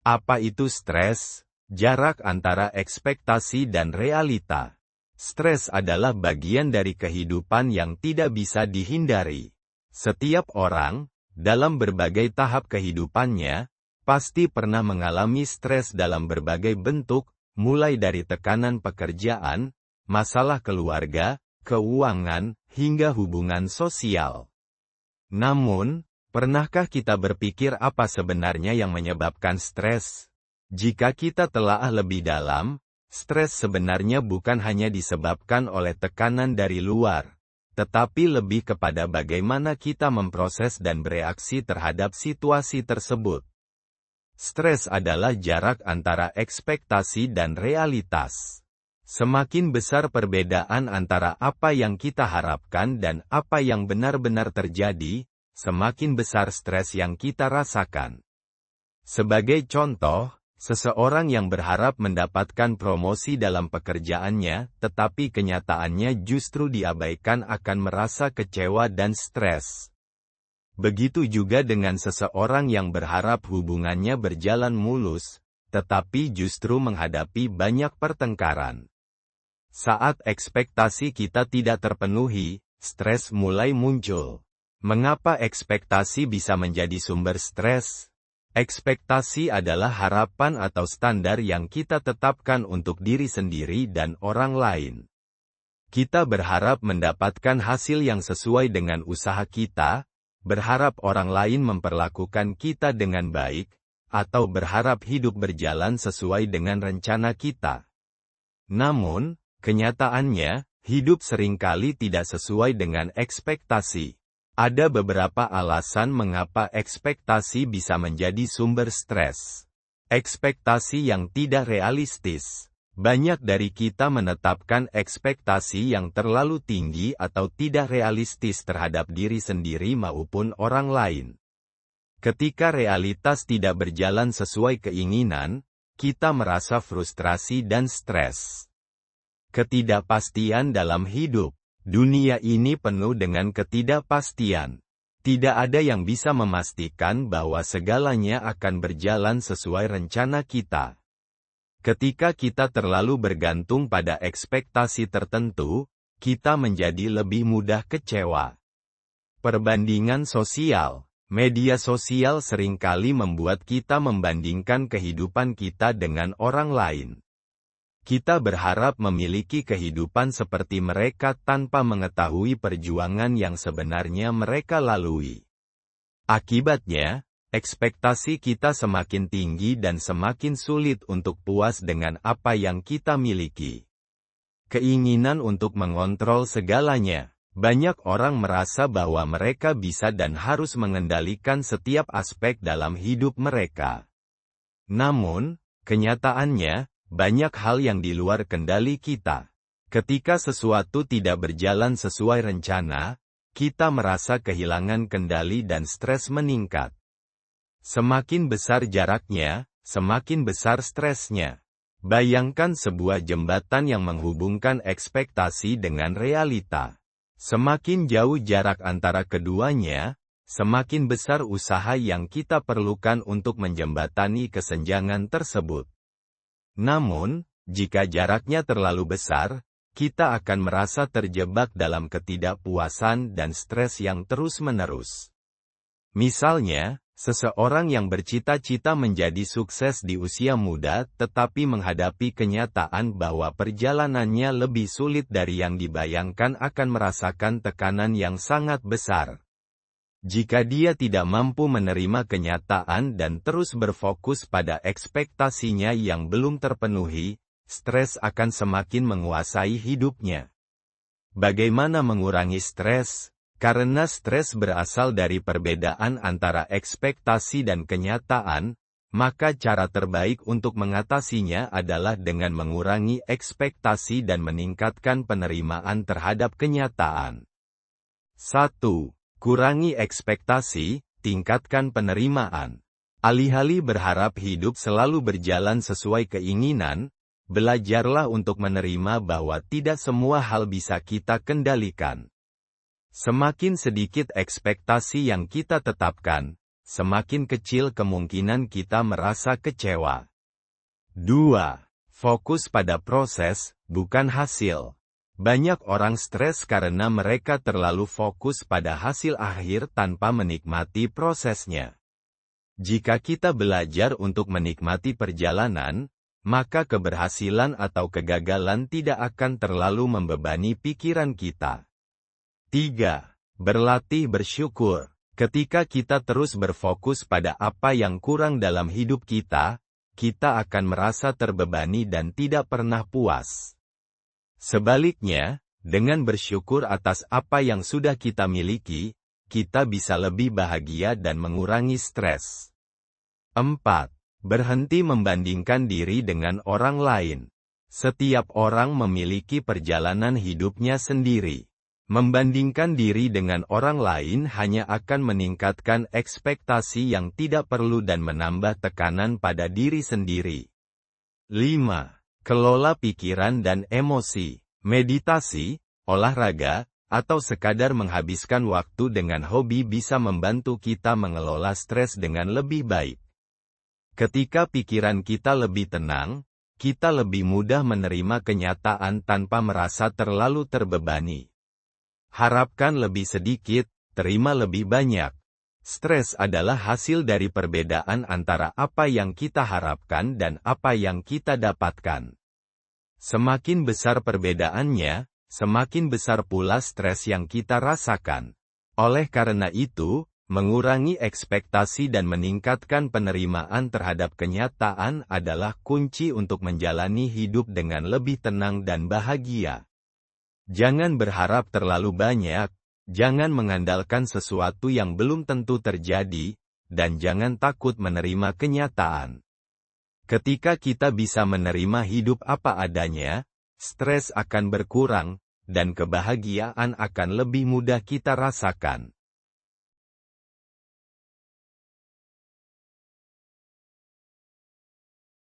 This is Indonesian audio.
Apa itu stres? Jarak antara ekspektasi dan realita. Stres adalah bagian dari kehidupan yang tidak bisa dihindari. Setiap orang, dalam berbagai tahap kehidupannya, pasti pernah mengalami stres dalam berbagai bentuk, mulai dari tekanan pekerjaan, masalah keluarga, keuangan, hingga hubungan sosial. Namun, pernahkah kita berpikir apa sebenarnya yang menyebabkan stres? Jika kita telaah lebih dalam, stres sebenarnya bukan hanya disebabkan oleh tekanan dari luar, tetapi lebih kepada bagaimana kita memproses dan bereaksi terhadap situasi tersebut. Stres adalah jarak antara ekspektasi dan realitas. Semakin besar perbedaan antara apa yang kita harapkan dan apa yang benar-benar terjadi, semakin besar stres yang kita rasakan. Sebagai contoh, seseorang yang berharap mendapatkan promosi dalam pekerjaannya, tetapi kenyataannya justru diabaikan akan merasa kecewa dan stres. Begitu juga dengan seseorang yang berharap hubungannya berjalan mulus, tetapi justru menghadapi banyak pertengkaran. Saat ekspektasi kita tidak terpenuhi, stres mulai muncul. Mengapa ekspektasi bisa menjadi sumber stres? Ekspektasi adalah harapan atau standar yang kita tetapkan untuk diri sendiri dan orang lain. Kita berharap mendapatkan hasil yang sesuai dengan usaha kita, berharap orang lain memperlakukan kita dengan baik, atau berharap hidup berjalan sesuai dengan rencana kita. Namun, kenyataannya, hidup seringkali tidak sesuai dengan ekspektasi. Ada beberapa alasan mengapa ekspektasi bisa menjadi sumber stres. Ekspektasi yang tidak realistis. Banyak dari kita menetapkan ekspektasi yang terlalu tinggi atau tidak realistis terhadap diri sendiri maupun orang lain. Ketika realitas tidak berjalan sesuai keinginan, kita merasa frustrasi dan stres. Ketidakpastian dalam hidup. Dunia ini penuh dengan ketidakpastian. Tidak ada yang bisa memastikan bahwa segalanya akan berjalan sesuai rencana kita. Ketika kita terlalu bergantung pada ekspektasi tertentu, kita menjadi lebih mudah kecewa. Perbandingan sosial. Media sosial seringkali membuat kita membandingkan kehidupan kita dengan orang lain. Kita berharap memiliki kehidupan seperti mereka tanpa mengetahui perjuangan yang sebenarnya mereka lalui. Akibatnya, ekspektasi kita semakin tinggi dan semakin sulit untuk puas dengan apa yang kita miliki. Keinginan untuk mengontrol segalanya. Banyak orang merasa bahwa mereka bisa dan harus mengendalikan setiap aspek dalam hidup mereka. Namun, kenyataannya, banyak hal yang di luar kendali kita. Ketika sesuatu tidak berjalan sesuai rencana, kita merasa kehilangan kendali dan stres meningkat. Semakin besar jaraknya, semakin besar stresnya. Bayangkan sebuah jembatan yang menghubungkan ekspektasi dengan realita. Semakin jauh jarak antara keduanya, semakin besar usaha yang kita perlukan untuk menjembatani kesenjangan tersebut. Namun, jika jaraknya terlalu besar, kita akan merasa terjebak dalam ketidakpuasan dan stres yang terus-menerus. Misalnya, seseorang yang bercita-cita menjadi sukses di usia muda tetapi menghadapi kenyataan bahwa perjalanannya lebih sulit dari yang dibayangkan akan merasakan tekanan yang sangat besar. Jika dia tidak mampu menerima kenyataan dan terus berfokus pada ekspektasinya yang belum terpenuhi, stres akan semakin menguasai hidupnya. Bagaimana mengurangi stres? Karena stres berasal dari perbedaan antara ekspektasi dan kenyataan, maka cara terbaik untuk mengatasinya adalah dengan mengurangi ekspektasi dan meningkatkan penerimaan terhadap kenyataan. 1. Kurangi ekspektasi, tingkatkan penerimaan. Alih-alih berharap hidup selalu berjalan sesuai keinginan, belajarlah untuk menerima bahwa tidak semua hal bisa kita kendalikan. Semakin sedikit ekspektasi yang kita tetapkan, semakin kecil kemungkinan kita merasa kecewa. 2. Fokus pada proses, bukan hasil. Banyak orang stres karena mereka terlalu fokus pada hasil akhir tanpa menikmati prosesnya. Jika kita belajar untuk menikmati perjalanan, maka keberhasilan atau kegagalan tidak akan terlalu membebani pikiran kita. 3. Berlatih bersyukur. Ketika kita terus berfokus pada apa yang kurang dalam hidup kita akan merasa terbebani dan tidak pernah puas. Sebaliknya, dengan bersyukur atas apa yang sudah kita miliki, kita bisa lebih bahagia dan mengurangi stres. 4. Berhenti membandingkan diri dengan orang lain. Setiap orang memiliki perjalanan hidupnya sendiri. Membandingkan diri dengan orang lain hanya akan meningkatkan ekspektasi yang tidak perlu dan menambah tekanan pada diri sendiri. 5. Kelola pikiran dan emosi. Meditasi, olahraga, atau sekadar menghabiskan waktu dengan hobi bisa membantu kita mengelola stres dengan lebih baik. Ketika pikiran kita lebih tenang, kita lebih mudah menerima kenyataan tanpa merasa terlalu terbebani. Harapkan lebih sedikit, terima lebih banyak. Stres adalah hasil dari perbedaan antara apa yang kita harapkan dan apa yang kita dapatkan. Semakin besar perbedaannya, semakin besar pula stres yang kita rasakan. Oleh karena itu, mengurangi ekspektasi dan meningkatkan penerimaan terhadap kenyataan adalah kunci untuk menjalani hidup dengan lebih tenang dan bahagia. Jangan berharap terlalu banyak, jangan mengandalkan sesuatu yang belum tentu terjadi, dan jangan takut menerima kenyataan. Ketika kita bisa menerima hidup apa adanya, stres akan berkurang, dan kebahagiaan akan lebih mudah kita rasakan.